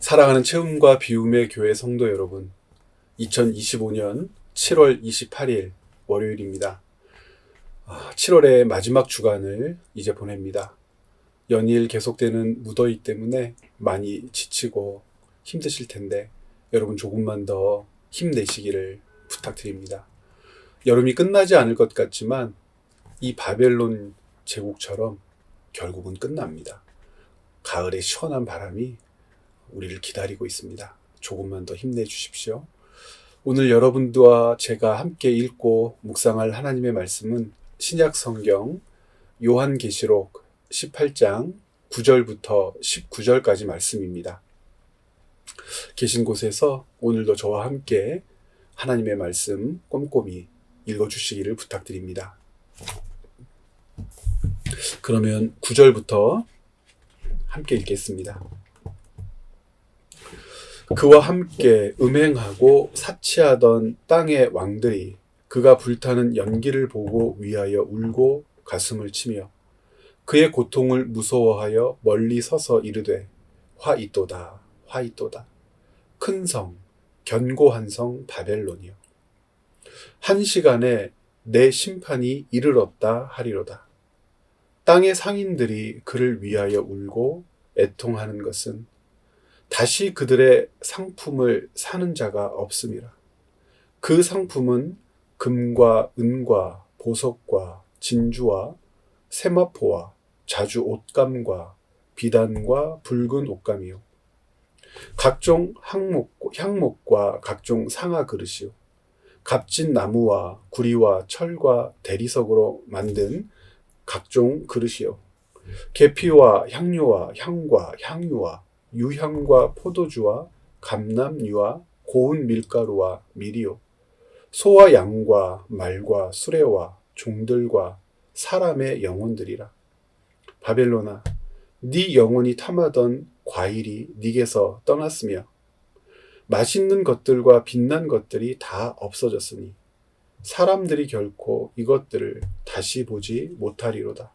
사랑하는 체험과 비움의 교회 성도 여러분, 2025년 7월 28일 월요일입니다. 7월의 마지막 주간을 이제 보냅니다. 연일 계속되는 무더위 때문에 많이 지치고 힘드실 텐데 여러분 조금만 더 힘내시기를 부탁드립니다. 여름이 끝나지 않을 것 같지만 이 바벨론 제국처럼 결국은 끝납니다. 가을의 시원한 바람이 우리를 기다리고 있습니다. 조금만 더 힘내주십시오. 오늘 여러분과 제가 함께 읽고 묵상할 하나님의 말씀은 신약 성경 요한계시록 18장 9절부터 19절까지 말씀입니다. 계신 곳에서 오늘도 저와 함께 하나님의 말씀 꼼꼼히 읽어주시기를 부탁드립니다. 그러면 9절부터 함께 읽겠습니다. 그와 함께 음행하고 사치하던 땅의 왕들이 그가 불타는 연기를 보고 위하여 울고 가슴을 치며 그의 고통을 무서워하여 멀리 서서 이르되 화이또다 화이또다 큰 성 견고한 성 바벨론이여 한 시간에 내 심판이 이르렀다 하리로다. 땅의 상인들이 그를 위하여 울고 애통하는 것은 다시 그들의 상품을 사는 자가 없음이라. 그 상품은 금과 은과 보석과 진주와 세마포와 자주 옷감과 비단과 붉은 옷감이요 각종 향목과 각종 상아 그릇이요 값진 나무와 구리와 철과 대리석으로 만든 각종 그릇이요 계피와 향료와 향과 향유와 유향과 포도주와 감람유와 고운 밀가루와 밀이요 소와 양과 말과 수레와 종들과 사람의 영혼들이라. 바벨론아, 네 영혼이 탐하던 과일이 네게서 떠났으며 맛있는 것들과 빛난 것들이 다 없어졌으니 사람들이 결코 이것들을 다시 보지 못하리로다.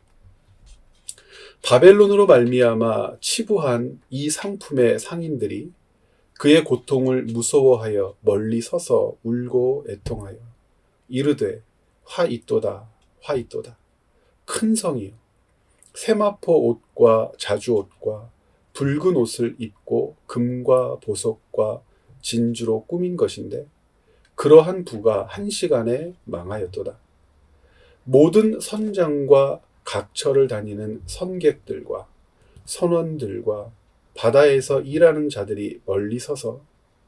바벨론으로 말미암아 치부한 이 상품의 상인들이 그의 고통을 무서워하여 멀리 서서 울고 애통하여 이르되 화이또다 화이또다 큰 성이요 세마포 옷과 자주 옷과 붉은 옷을 입고 금과 보석과 진주로 꾸민 것인데 그러한 부가 한 시간에 망하였도다. 모든 선장과 각처를 다니는 선객들과 선원들과 바다에서 일하는 자들이 멀리 서서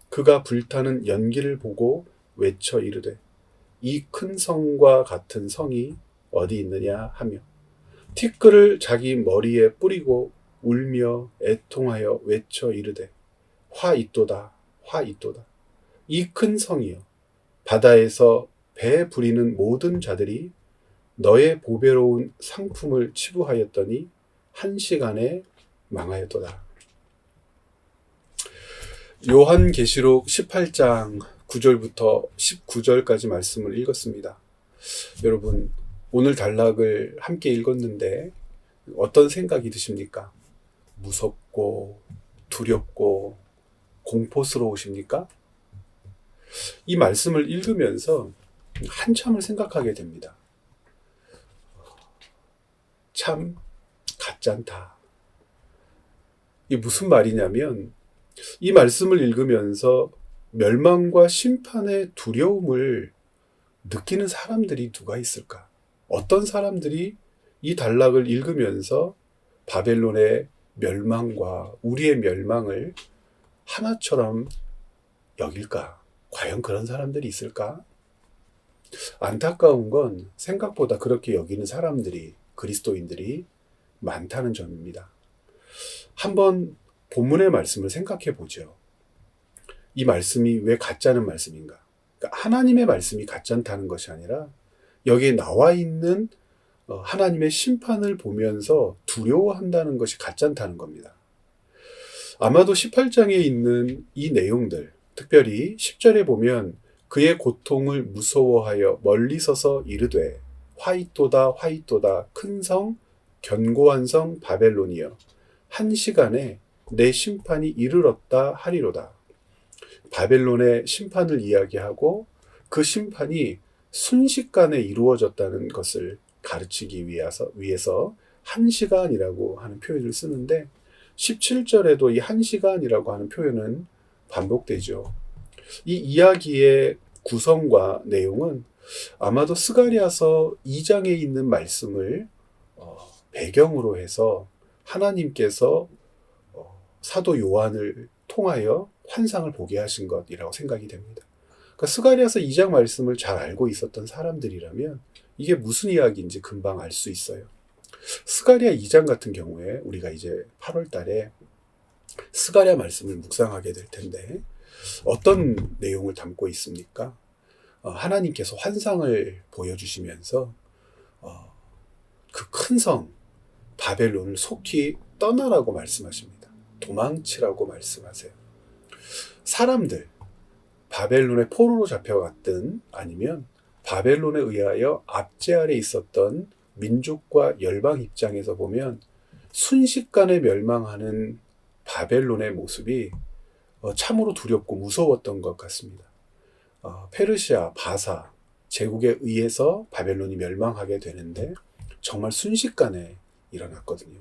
그가 불타는 연기를 보고 외쳐 이르되 이 큰 성과 같은 성이 어디 있느냐 하며 티끌을 자기 머리에 뿌리고 울며 애통하여 외쳐 이르되 화이또다 화이또다 이 큰 성이여 바다에서 배 부리는 모든 자들이 너의 보배로운 상품을 치부하였더니 한 시간에 망하였도다. 요한계시록 18장 9절부터 19절까지 말씀을 읽었습니다. 여러분, 오늘 단락을 함께 읽었는데 어떤 생각이 드십니까? 무섭고 두렵고 공포스러우십니까? 이 말씀을 읽으면서 한참을 생각하게 됩니다. 참 가짠다. 이게 무슨 말이냐면 이 말씀을 읽으면서 멸망과 심판의 두려움을 느끼는 사람들이 누가 있을까? 어떤 사람들이 이 단락을 읽으면서 바벨론의 멸망과 우리의 멸망을 하나처럼 여길까? 과연 그런 사람들이 있을까? 안타까운 건 생각보다 그렇게 여기는 사람들이 그리스도인들이 많다는 점입니다. 한번 본문의 말씀을 생각해 보죠. 이 말씀이 왜 가짜는 말씀인가? 그러니까 하나님의 말씀이 가짜다는 것이 아니라 여기에 나와 있는 하나님의 심판을 보면서 두려워한다는 것이 가짜다는 겁니다. 아마도 18장에 있는 이 내용들, 특별히 10절에 보면 그의 고통을 무서워하여 멀리 서서 이르되 화이또다 화이또다 큰 성 견고한 성 바벨론이여 한 시간에 내 심판이 이르렀다 하리로다. 바벨론의 심판을 이야기하고 그 심판이 순식간에 이루어졌다는 것을 가르치기 위해서 1시간이라고 하는 표현을 쓰는데 17절에도 이 1시간이라고 하는 표현은 반복되죠. 이 이야기의 구성과 내용은 아마도 스가랴서 2장에 있는 말씀을 배경으로 해서 하나님께서 사도 요한을 통하여 환상을 보게 하신 것이라고 생각이 됩니다. 그러니까 스가랴서 2장 말씀을 잘 알고 있었던 사람들이라면 이게 무슨 이야기인지 금방 알 수 있어요. 스가랴 2장 같은 경우에 우리가 이제 8월 달에 스가랴 말씀을 묵상하게 될 텐데 어떤 내용을 담고 있습니까? 하나님께서 환상을 보여주시면서 그 큰 성 바벨론을 속히 떠나라고 말씀하십니다. 도망치라고 말씀하세요. 사람들, 바벨론의 포로로 잡혀갔든 아니면 바벨론에 의하여 압제 아래 있었던 민족과 열방 입장에서 보면 순식간에 멸망하는 바벨론의 모습이 참으로 두렵고 무서웠던 것 같습니다. 페르시아, 바사 제국에 의해서 바벨론이 멸망하게 되는데 정말 순식간에 일어났거든요.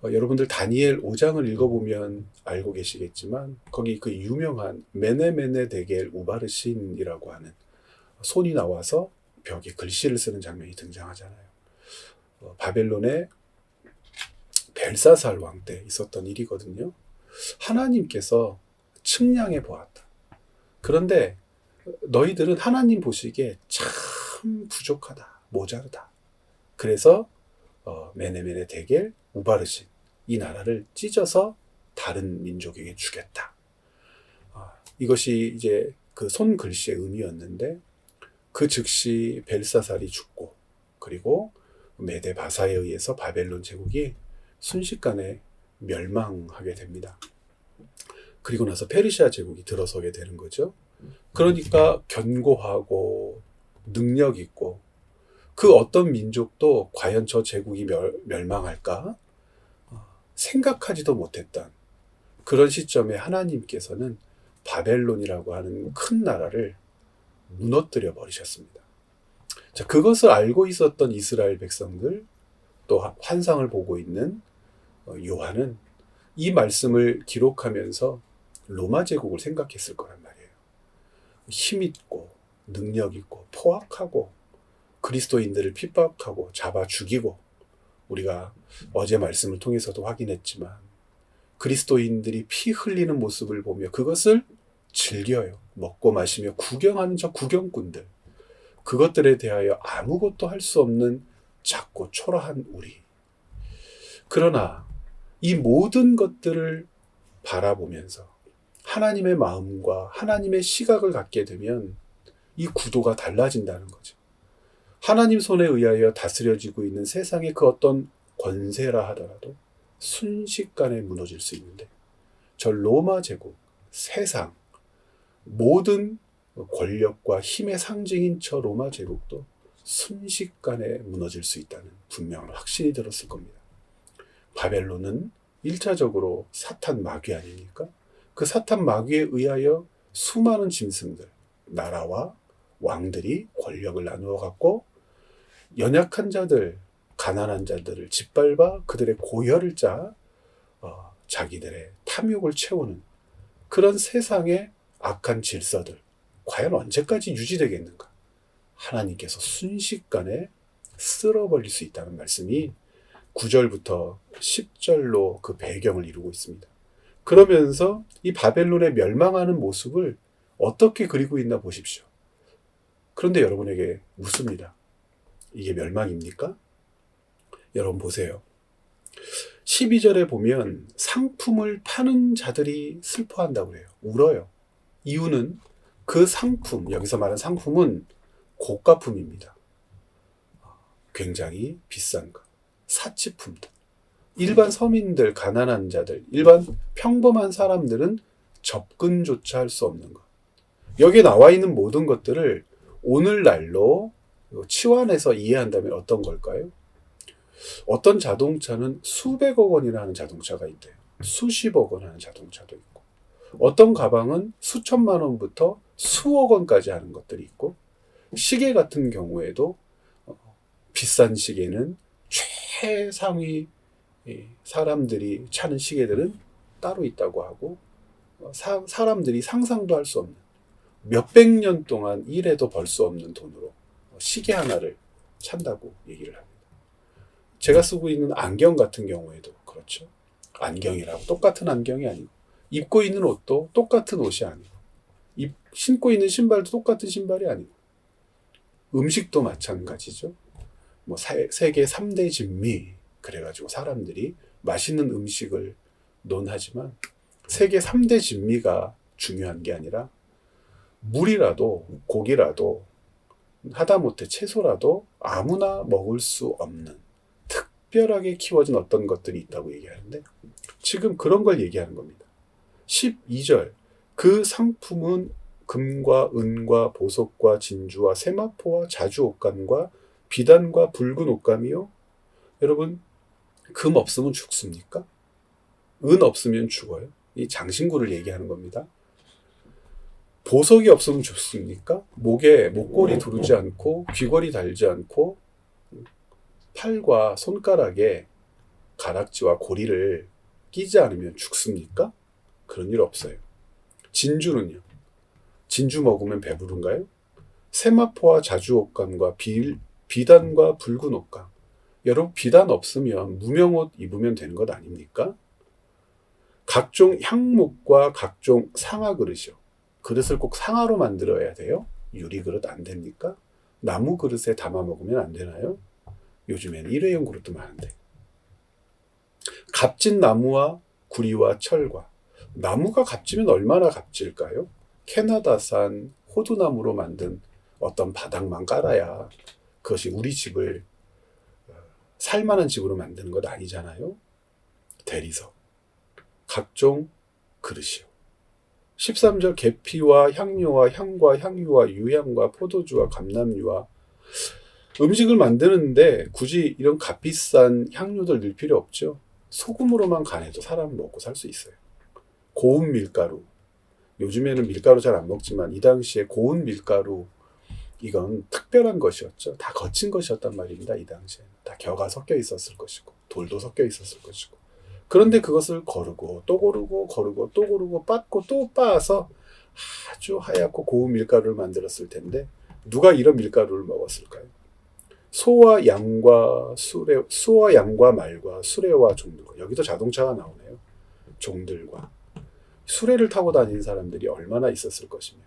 여러분들 다니엘 5장을 읽어보면 알고 계시겠지만 거기 그 유명한 메네메네 데겔 우바르신이라고 하는 손이 나와서 벽에 글씨를 쓰는 장면이 등장하잖아요. 바벨론의 벨사살 왕 때 있었던 일이거든요. 하나님께서 측량해 보았다. 그런데 너희들은 하나님 보시기에 참 부족하다, 모자르다. 그래서 메네메네 데겔 우바르신 이 나라를 찢어서 다른 민족에게 주겠다. 이것이 이제 그 손글씨의 의미였는데 그 즉시 벨사살이 죽고 그리고 메데 바사에 의해서 바벨론 제국이 순식간에 멸망하게 됩니다. 그리고 나서 페르시아 제국이 들어서게 되는 거죠. 그러니까 견고하고 능력 있고 그 어떤 민족도 과연 저 제국이 멸망할까 생각하지도 못했던 그런 시점에 하나님께서는 바벨론이라고 하는 큰 나라를 무너뜨려 버리셨습니다. 자, 그것을 알고 있었던 이스라엘 백성들 또 환상을 보고 있는 요한은 이 말씀을 기록하면서 로마 제국을 생각했을 거란 말이에요. 힘있고 능력 있고 포악하고 그리스도인들을 핍박하고 잡아 죽이고 우리가 어제 말씀을 통해서도 확인했지만 그리스도인들이 피 흘리는 모습을 보며 그것을 즐겨요. 먹고 마시며 구경하는 저 구경꾼들. 그것들에 대하여 아무것도 할 수 없는 작고 초라한 우리. 그러나 이 모든 것들을 바라보면서 하나님의 마음과 하나님의 시각을 갖게 되면 이 구도가 달라진다는 거죠. 하나님 손에 의하여 다스려지고 있는 세상의 그 어떤 권세라 하더라도 순식간에 무너질 수 있는데 저 로마 제국, 세상, 모든 권력과 힘의 상징인 저 로마 제국도 순식간에 무너질 수 있다는 분명한 확신이 들었을 겁니다. 바벨론은 1차적으로 사탄 마귀 아닙니까? 그 사탄 마귀에 의하여 수많은 짐승들, 나라와 왕들이 권력을 나누어 갖고 연약한 자들, 가난한 자들을 짓밟아 그들의 고혈을 짜 자기들의 탐욕을 채우는 그런 세상의 악한 질서들 과연 언제까지 유지되겠는가? 하나님께서 순식간에 쓸어버릴 수 있다는 말씀이 9절부터 10절로 그 배경을 이루고 있습니다. 그러면서 이 바벨론의 멸망하는 모습을 어떻게 그리고 있나 보십시오. 그런데 여러분에게 묻습니다. 이게 멸망입니까? 여러분 보세요. 12절에 보면 상품을 파는 자들이 슬퍼한다고 그래요. 울어요. 이유는 그 상품, 여기서 말하는 상품은 고가품입니다. 굉장히 비싼 것. 사치품들. 일반 서민들, 가난한 자들, 일반 평범한 사람들은 접근조차 할 수 없는 것. 여기에 나와 있는 모든 것들을 오늘날로 치환해서 이해한다면 어떤 걸까요? 어떤 자동차는 수백억 원이나 하는 자동차가 있대요. 수십억 원 하는 자동차도 있고, 어떤 가방은 수천만 원부터 수억 원까지 하는 것들이 있고, 시계 같은 경우에도 비싼 시계는 최상위 사람들이 차는 시계들은 따로 있다고 하고, 사람들이 상상도 할 수 없는 몇백 년 동안 일해도 벌 수 없는 돈으로 시계 하나를 찬다고 얘기를 합니다. 제가 쓰고 있는 안경 같은 경우에도 그렇죠. 안경이라고 똑같은 안경이 아니고, 입고 있는 옷도 똑같은 옷이 아니고, 신고 있는 신발도 똑같은 신발이 아니고, 음식도 마찬가지죠. 뭐 세계 3대 진미 그래가지고 사람들이 맛있는 음식을 논하지만, 세계 3대 진미가 중요한 게 아니라 물이라도 고기라도 하다못해 채소라도 아무나 먹을 수 없는 특별하게 키워진 어떤 것들이 있다고 얘기하는데, 지금 그런 걸 얘기하는 겁니다. 12절 그 상품은 금과 은과 보석과 진주와 세마포와 자주옷감과 비단과 붉은 옷감이요. 여러분, 금 없으면 죽습니까? 은 없으면 죽어요. 이 장신구를 얘기하는 겁니다. 보석이 없으면 죽습니까? 목에 목걸이 두르지 않고 귀걸이 달지 않고 팔과 손가락에 가락지와 고리를 끼지 않으면 죽습니까? 그런 일 없어요. 진주는요? 진주 먹으면 배부른가요? 세마포와 자주옷감과 비단과 붉은 옷감. 여러분, 비단 없으면 무명옷 입으면 되는 것 아닙니까? 각종 향목과 각종 상아 그릇이요. 그릇을 꼭 상아로 만들어야 돼요? 유리 그릇 안 됩니까? 나무 그릇에 담아 먹으면 안 되나요? 요즘에는 일회용 그릇도 많은데. 값진 나무와 구리와 철과. 나무가 값지면 얼마나 값질까요? 캐나다산 호두나무로 만든 어떤 바닥만 깔아야 그것이 우리 집을 살만한 집으로 만드는 것 아니잖아요. 대리석, 각종 그릇이요. 13절 계피와 향료와 향과 향유와 유향과 포도주와 감람유와. 음식을 만드는데 굳이 이런 값비싼 향료들 넣을 필요 없죠. 소금으로만 간해도 사람은 먹고 살 수 있어요. 고운 밀가루. 요즘에는 밀가루 잘 안 먹지만 이 당시에 고운 밀가루, 이건 특별한 것이었죠. 다 거친 것이었단 말입니다. 이 당시에 다 겨가 섞여 있었을 것이고 돌도 섞여 있었을 것이고. 그런데 그것을 거르고 또 고르고 거르고 또 고르고 빻고 또 빻아서 아주 하얗고 고운 밀가루를 만들었을 텐데, 누가 이런 밀가루를 먹었을까요? 소와 양과 말과 수레와 종들과. 여기도 자동차가 나오네요. 종들과 수레를 타고 다니는 사람들이 얼마나 있었을 것이며,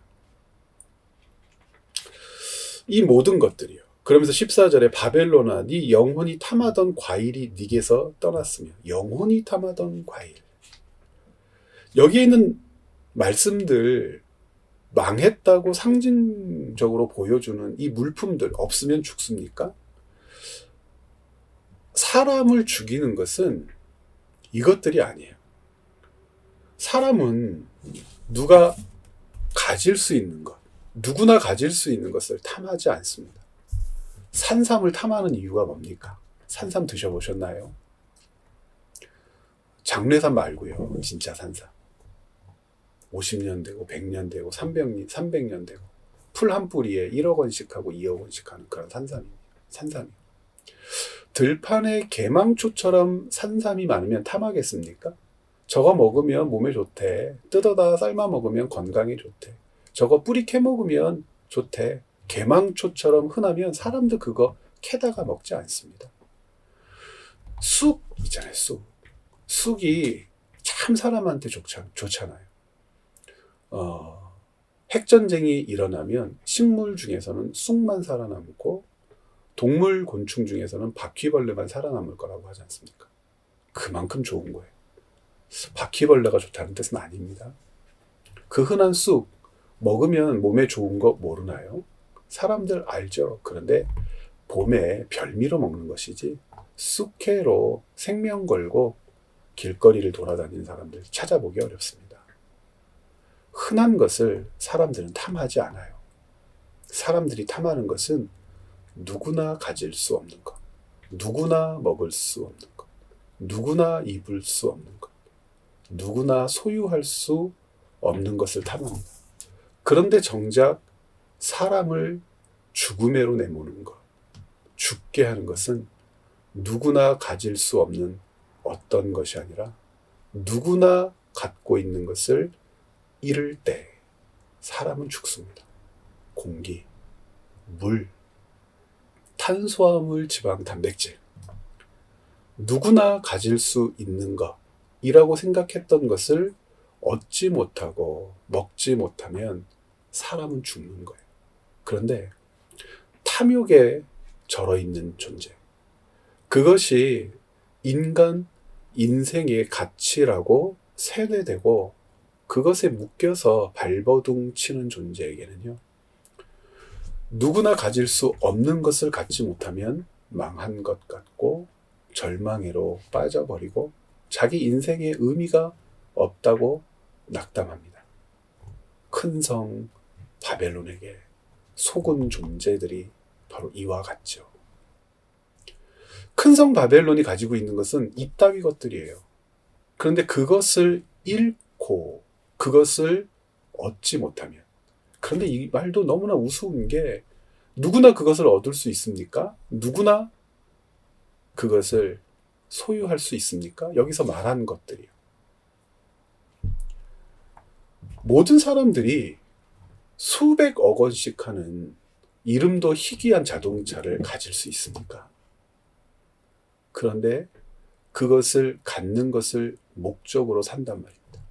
이 모든 것들이요. 그러면서 14절에 바벨론아 네 영혼이 탐하던 과일이 네게서 떠났으며. 영혼이 탐하던 과일. 여기에 있는 말씀들, 망했다고 상징적으로 보여주는 이 물품들 없으면 죽습니까? 사람을 죽이는 것은 이것들이 아니에요. 사람은 누가 가질 수 있는 것, 누구나 가질 수 있는 것을 탐하지 않습니다. 산삼을 탐하는 이유가 뭡니까? 산삼 드셔보셨나요? 장례삼 말고요. 진짜 산삼. 50년 되고 100년 되고 300년 되고 풀 한 뿌리에 1억 원씩 하고 2억 원씩 하는 그런 산삼이. 들판에 개망초처럼 산삼이 많으면 탐하겠습니까? 저거 먹으면 몸에 좋대. 뜯어다 삶아 먹으면 건강에 좋대. 저거 뿌리 캐 먹으면 좋대. 개망초처럼 흔하면 사람도 그거 캐다가 먹지 않습니다. 쑥 있잖아요. 쑥이 참 사람한테 좋잖아요. 핵전쟁이 일어나면 식물 중에서는 쑥만 살아남고 동물 곤충 중에서는 바퀴벌레만 살아남을 거라고 하지 않습니까? 그만큼 좋은 거예요. 바퀴벌레가 좋다는 뜻은 아닙니다. 그 흔한 쑥 먹으면 몸에 좋은 거 모르나요? 사람들 알죠. 그런데 봄에 별미로 먹는 것이지 쑥회로 생명 걸고 길거리를 돌아다니는 사람들 찾아보기 어렵습니다. 흔한 것을 사람들은 탐하지 않아요. 사람들이 탐하는 것은 누구나 가질 수 없는 것, 누구나 먹을 수 없는 것, 누구나 입을 수 없는 것. 누구나 소유할 수 없는 것을 탐합니다. 그런데 정작 사람을 죽음에로 내모는 것, 죽게 하는 것은 누구나 가질 수 없는 어떤 것이 아니라 누구나 갖고 있는 것을 잃을 때 사람은 죽습니다. 공기, 물, 탄수화물, 지방, 단백질. 누구나 가질 수 있는 것이라고 생각했던 것을 얻지 못하고 먹지 못하면 사람은 죽는 거예요. 그런데 탐욕에 절어있는 존재. 그것이 인간 인생의 가치라고 세뇌되고 그것에 묶여서 발버둥 치는 존재에게는요. 누구나 가질 수 없는 것을 갖지 못하면 망한 것 같고 절망으로 빠져버리고 자기 인생의 의미가 없다고 낙담합니다. 큰 성 바벨론에게 속은 존재들이 바로 이와 같죠. 큰 성 바벨론이 가지고 있는 것은 이따위 것들이에요. 그런데 그것을 잃고 그것을 얻지 못하면, 그런데 이 말도 너무나 우스운 게 누구나 그것을 얻을 수 있습니까? 누구나 그것을 소유할 수 있습니까? 여기서 말한 것들이요. 모든 사람들이 수백억 원씩 하는 이름도 희귀한 자동차를 가질 수 있습니까? 그런데 그것을 갖는 것을 목적으로 산단 말입니다.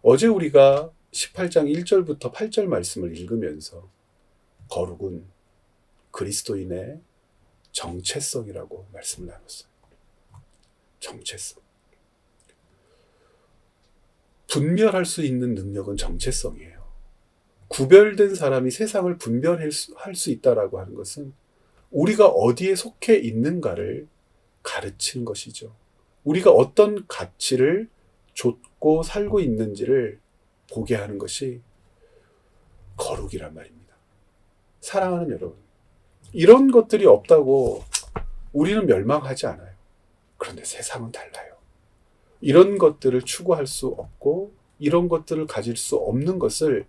어제 우리가 18장 1절부터 8절 말씀을 읽으면서 거룩은 그리스도인의 정체성이라고 말씀을 나눴어요. 정체성. 분별할 수 있는 능력은 정체성이에요. 구별된 사람이 세상을 분별할 수 있다라고 하는 것은 우리가 어디에 속해 있는가를 가르치는 것이죠. 우리가 어떤 가치를 좇고 살고 있는지를 보게 하는 것이 거룩이란 말입니다. 사랑하는 여러분, 이런 것들이 없다고 우리는 멸망하지 않아요. 그런데 세상은 달라요. 이런 것들을 추구할 수 없고 이런 것들을 가질 수 없는 것을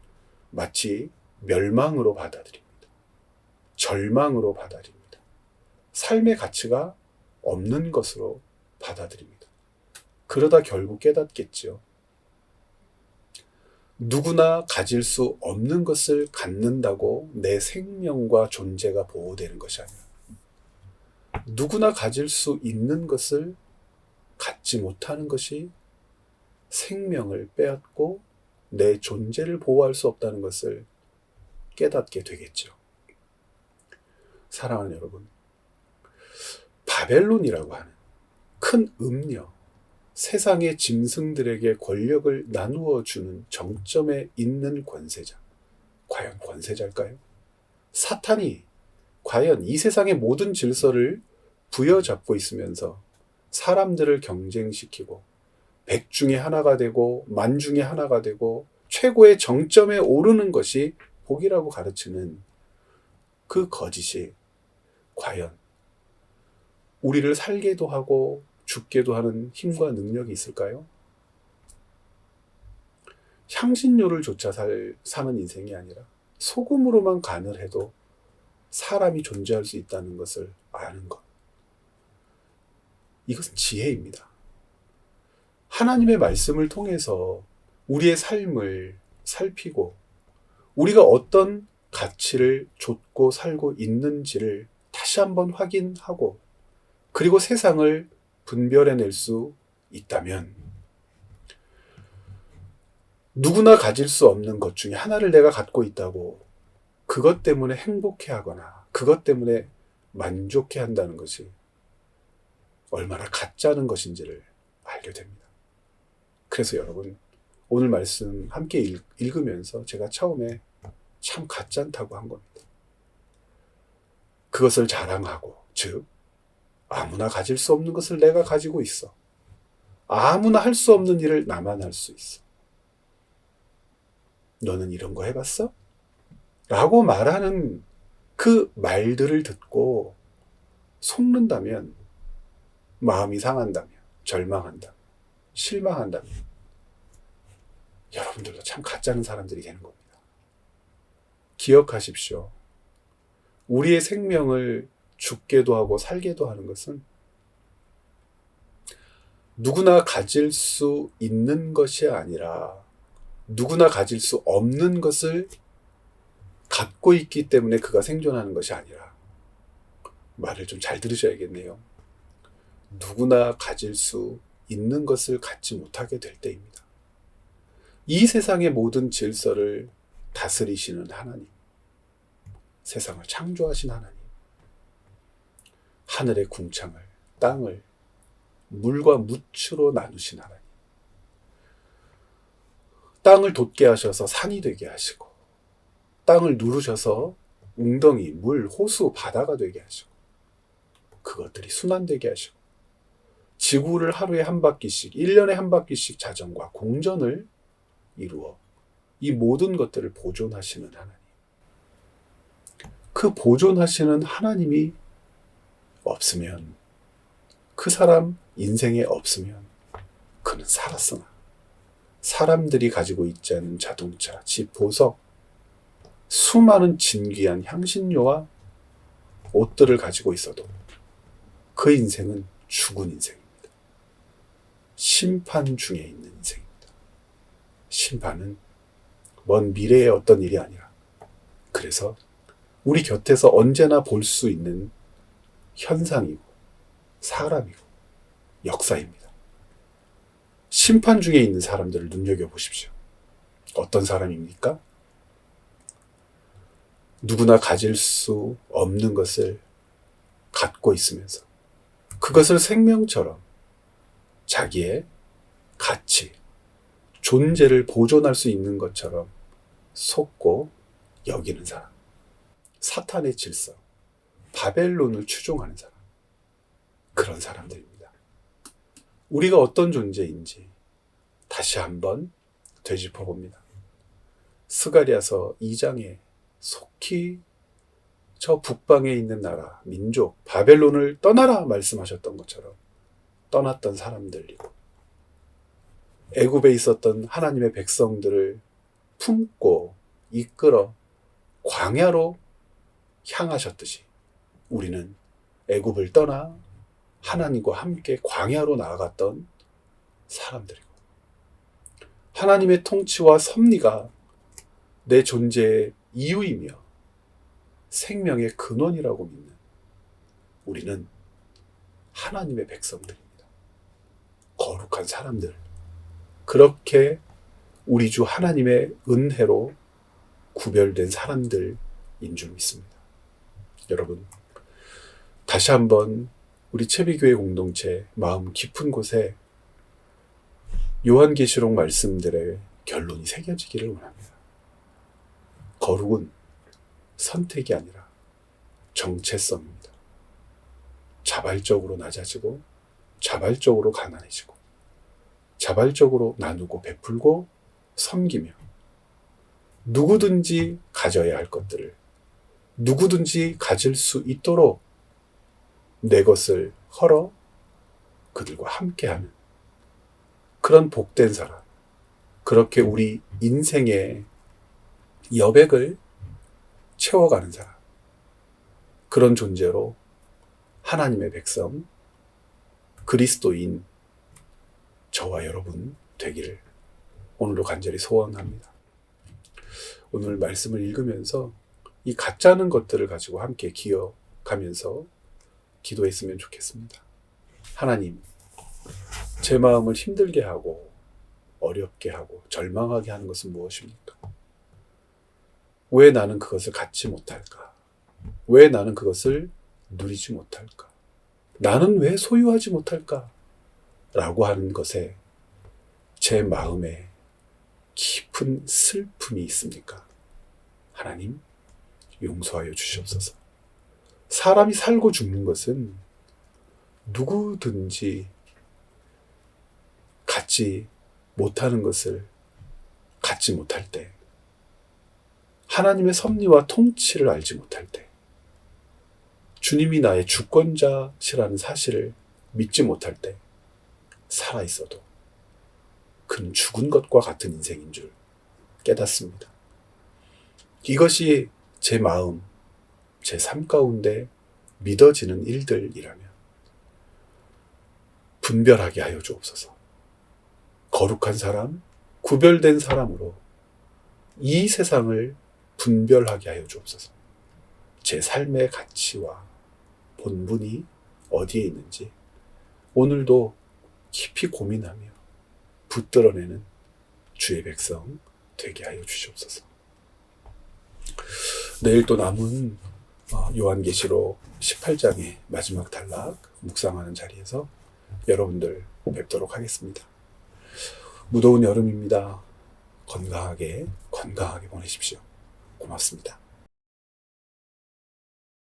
마치 멸망으로 받아들입니다. 절망으로 받아들입니다. 삶의 가치가 없는 것으로 받아들입니다. 그러다 결국 깨닫겠죠. 누구나 가질 수 없는 것을 갖는다고 내 생명과 존재가 보호되는 것이 아니라 누구나 가질 수 있는 것을 갖지 못하는 것이 생명을 빼앗고 내 존재를 보호할 수 없다는 것을 깨닫게 되겠죠. 사랑하는 여러분, 바벨론이라고 하는 큰 음녀, 세상의 짐승들에게 권력을 나누어 주는 정점에 있는 권세자. 과연 권세자일까요? 사탄이 과연 이 세상의 모든 질서를 부여잡고 있으면서 사람들을 경쟁시키고 100 중에 하나가 되고 10,000 중에 하나가 되고 최고의 정점에 오르는 것이 복이라고 가르치는 그 거짓이 과연 우리를 살게도 하고 죽게도 하는 힘과 능력이 있을까요? 향신료를 조차 사는 인생이 아니라 소금으로만 간을 해도 사람이 존재할 수 있다는 것을 아는 것. 이것은 지혜입니다. 하나님의 말씀을 통해서 우리의 삶을 살피고 우리가 어떤 가치를 좇고 살고 있는지를 다시 한번 확인하고 그리고 세상을 분별해낼 수 있다면 누구나 가질 수 없는 것 중에 하나를 내가 갖고 있다고 그것 때문에 행복해하거나 그것 때문에 만족해 한다는 것이 얼마나 가짜는 것인지를 알게 됩니다. 그래서 여러분, 오늘 말씀 함께 읽으면서 제가 처음에 참 가짜다고 한 겁니다. 그것을 자랑하고, 즉 아무나 가질 수 없는 것을 내가 가지고 있어. 아무나 할 수 없는 일을 나만 할 수 있어. 너는 이런 거 해봤어? 라고 말하는 그 말들을 듣고 속는다면, 마음이 상한다면, 절망한다면, 실망한다면 여러분들도 참 가짜는 사람들이 되는 겁니다. 기억하십시오. 우리의 생명을 죽게도 하고 살게도 하는 것은 누구나 가질 수 있는 것이 아니라 누구나 가질 수 없는 것을 갖고 있기 때문에 그가 생존하는 것이 아니라, 말을 좀 잘 들으셔야겠네요. 누구나 가질 수 있는 것을 갖지 못하게 될 때입니다. 이 세상의 모든 질서를 다스리시는 하나님, 세상을 창조하신 하나님, 하늘의 궁창을, 땅을 물과 무추로 나누신 하나님, 땅을 돋게 하셔서 산이 되게 하시고, 땅을 누르셔서 웅덩이, 물, 호수, 바다가 되게 하시고, 그것들이 순환되게 하시고, 지구를 하루에 한 바퀴씩, 1년에 한 바퀴씩 자전과 공전을 이루어 이 모든 것들을 보존하시는 하나님. 그 보존하시는 하나님이 없으면, 그 사람 인생에 없으면 그는 살았으나 사람들이 가지고 있지 않은 자동차, 집, 보석, 수많은 진귀한 향신료와 옷들을 가지고 있어도 그 인생은 죽은 인생입니다. 심판 중에 있는 인생입니다. 심판은 먼 미래의 어떤 일이 아니라, 그래서 우리 곁에서 언제나 볼 수 있는 현상이고 사람이고 역사입니다. 심판 중에 있는 사람들을 눈여겨보십시오. 어떤 사람입니까? 누구나 가질 수 없는 것을 갖고 있으면서 그것을 생명처럼 자기의 가치, 존재를 보존할 수 있는 것처럼 속고 여기는 사람. 사탄의 질서, 바벨론을 추종하는 사람. 그런 사람들입니다. 우리가 어떤 존재인지 다시 한번 되짚어 봅니다. 스가랴서 2장에 속히 저 북방에 있는 나라, 민족, 바벨론을 떠나라 말씀하셨던 것처럼 떠났던 사람들이고, 애굽에 있었던 하나님의 백성들을 품고 이끌어 광야로 향하셨듯이 우리는 애굽을 떠나 하나님과 함께 광야로 나아갔던 사람들이고, 하나님의 통치와 섭리가 내 존재의 이유이며 생명의 근원이라고 믿는 우리는 하나님의 백성들입니다. 거룩한 사람들, 그렇게 우리 주 하나님의 은혜로 구별된 사람들인 줄 믿습니다. 여러분, 다시 한번 우리 채비교회 공동체 마음 깊은 곳에 요한계시록 말씀들의 결론이 새겨지기를 원합니다. 거룩은 선택이 아니라 정체성입니다. 자발적으로 낮아지고, 자발적으로 가난해지고, 자발적으로 나누고 베풀고 섬기며, 누구든지 가져야 할 것들을 누구든지 가질 수 있도록 내 것을 헐어 그들과 함께하는 그런 복된 사람, 그렇게 우리 인생의 여백을 채워가는 사람, 그런 존재로 하나님의 백성, 그리스도인 저와 여러분 되기를 오늘도 간절히 소원합니다. 오늘 말씀을 읽으면서 이 가짜는 것들을 가지고 함께 기억하면서 기도했으면 좋겠습니다. 하나님, 제 마음을 힘들게 하고 어렵게 하고 절망하게 하는 것은 무엇입니까? 왜 나는 그것을 갖지 못할까? 왜 나는 그것을 누리지 못할까? 나는 왜 소유하지 못할까? 라고 하는 것에 제 마음에 깊은 슬픔이 있습니까? 하나님, 용서하여 주시옵소서. 사람이 살고 죽는 것은 누구든지 갖지 못하는 것을 갖지 못할 때, 하나님의 섭리와 통치를 알지 못할 때, 주님이 나의 주권자시라는 사실을 믿지 못할 때 살아있어도 그는 죽은 것과 같은 인생인 줄 깨닫습니다. 이것이 제 마음, 제 삶 가운데 믿어지는 일들이라면 분별하게 하여 주옵소서. 거룩한 사람, 구별된 사람으로 이 세상을 분별하게 하여 주옵소서. 제 삶의 가치와 본분이 어디에 있는지 오늘도 깊이 고민하며 붙들어내는 주의 백성 되게 하여 주시옵소서. 내일 또 남은 요한계시록 18장의 마지막 단락 묵상하는 자리에서 여러분들 뵙도록 하겠습니다. 무더운 여름입니다. 건강하게 보내십시오. 고맙습니다.